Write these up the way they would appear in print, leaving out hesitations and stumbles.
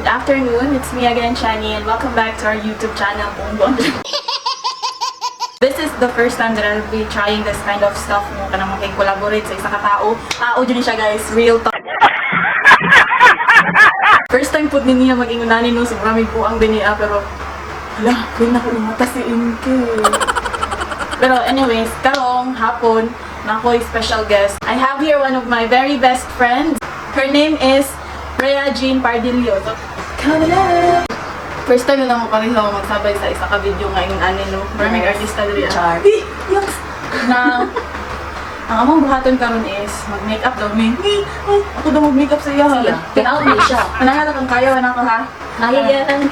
Good afternoon, it's me again, Shani, and welcome back to our YouTube channel, This is the first time that I'll be trying this kind of stuff mo ka na makikolaborate sa isa ka tao. Tao dyan siya guys, real talk. First time po din niya mag-ingunanin no, sobrang may buang din niya, pero hala, kaya nakulimata si Inke. Pero anyways, karong hapon, na ako'y special guest. I have here one of my very best friends. Her name is Rhea Jean Pardillo. So, first time na lang mo pareho magsabay sa isa ka video ngayon anin no. Maraming artista dito. Char. Yes. Na ang among buhaton karon is mag-makeup daw me. Ako daw mag-makeup sa iya. Kaya ni siya. Anahala kang kaya na ko ha. Kaya yan.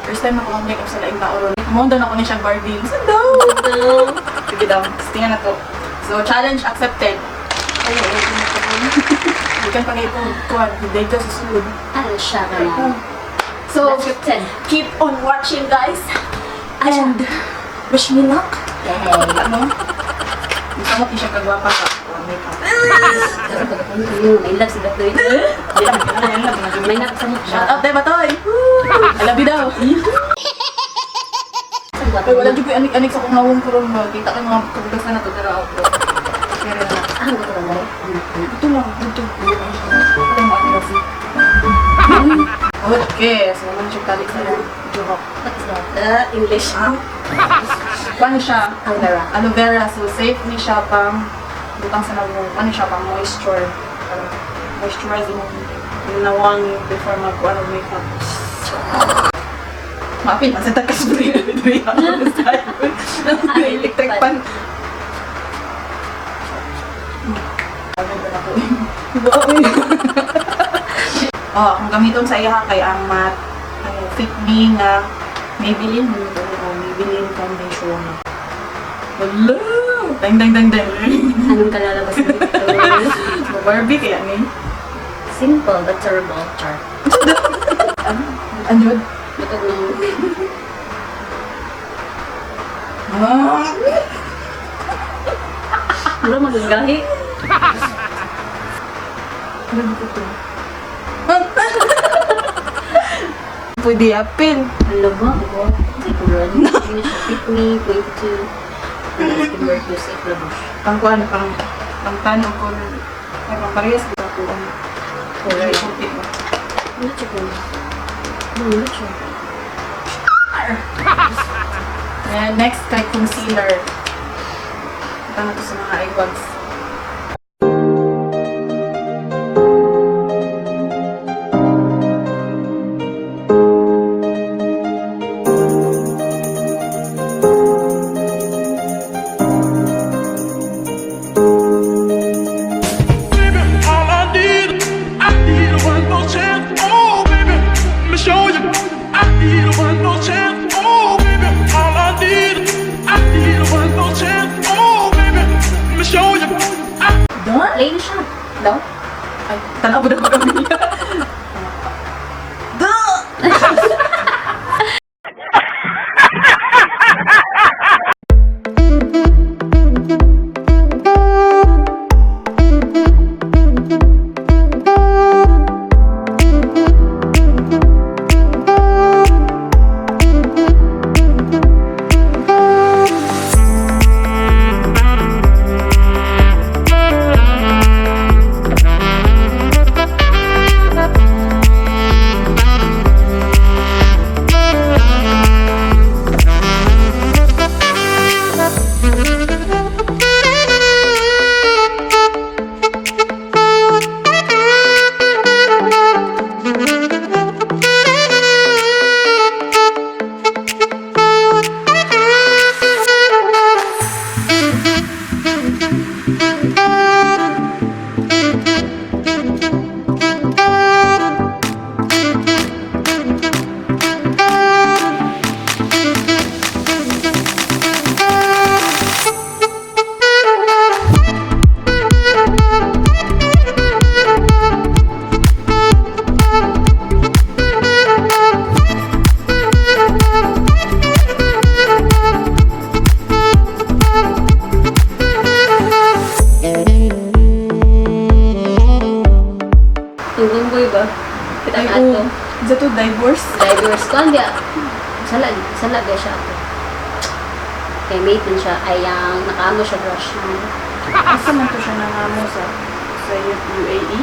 First time ako mag-makeup sa laing tao ron. Kumonda na ako ni siya Barbie. Sando. Sige daw. Tingnan na to. So challenge accepted. Bukan pag-ipon kuan, hindi ka susunod. Ano siya na? So, keep on watching guys. And wish me luck. Ano? Gusto mo siya kagwapa ka. May love si Batoy. May love sa mukha. Shout out, Batoy! I love you daw. Ay, wala dyan ko anik-anik sa kong nawong kurong mo. Kita kayo mga kabugasan na to, pero out ko. Pero na. Ah, ito lang ba? Ito lang, ito. Ito mo, ate Rafi. Okay, so naman siya talik sa Johok. What is that? English. Paano siya? Aloe vera. Aloe vera. So, safe ni siya pang butang sa nawong. Paano siya pang moisture? Moisturize mo. Yung nawang before mag-kuha ng makeup. Mapin, masentag ka spray na ito yung electric pan. Oh, ang gamiton sa iya kay ang matte fit me nga Maybelline foundation. Hello! Dang. Anong kalalabas dito? Barbie kaya ni? Simple but terrible. Char. Anjod? Butog ng... Wala magagahi. Pwede apil. Alam mo, ako. Siguro. Finish a fit me, 22. Skin work use it na bush. Pang kuhan, pang tanong ko. Ay, pang parehas kita ko. Kulay. Puti mo. Ano siya po? Ano siya? And next kay concealer. Ito na to sa mga eye bags. Lane siya. Daw? Ay, tanaw ba na kami niya? Is to divorce? Divorce ko, hindi. Sala ba siya ako? Kaya mate din siya. Ay, ang nakaamo siya brush na. Asa man to siya nangamo sa UAE?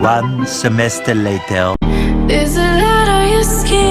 One semester later. There's a lot on your skin.